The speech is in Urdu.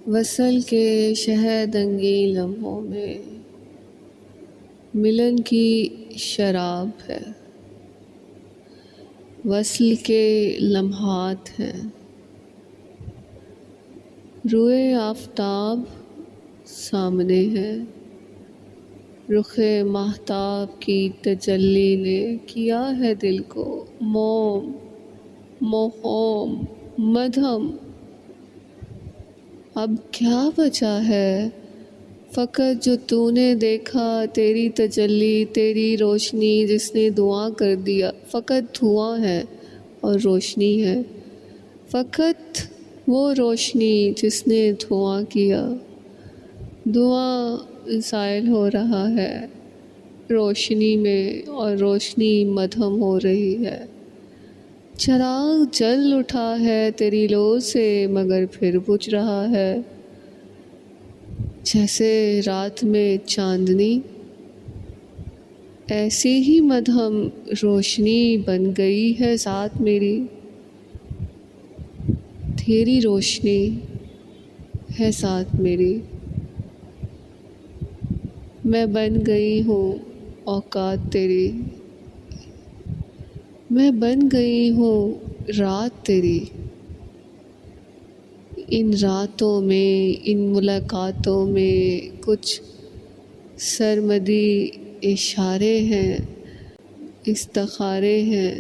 وصل کے شہد انگیں لمحوں میں ملن کی شراب ہے، وصل کے لمحات ہیں، روئے آفتاب سامنے ہے، رخ ماہتاب کی تجلی نے کیا ہے دل کو موم موہوم مدھم۔ اب کیا بچا ہے، فقط جو تو نے دیکھا، تیری تجلی، تیری روشنی جس نے دھواں کر دیا۔ فقط دھواں ہے اور روشنی ہے، فقط وہ روشنی جس نے دھواں کیا۔ دھواں زائل ہو رہا ہے روشنی میں، اور روشنی مدھم ہو رہی ہے۔ چراغ جل اٹھا ہے تیری لو سے، مگر پھر بجھ رہا ہے، جیسے رات میں چاندنی۔ ایسی ہی مدھم روشنی بن گئی ہے ذات میری، تیری روشنی ہے ذات میری۔ میں بن گئی ہوں اوقات تیری، میں بن گئی ہوں رات تیری۔ ان راتوں میں، ان ملاقاتوں میں کچھ سرمدی اشارے ہیں، استخارے ہیں،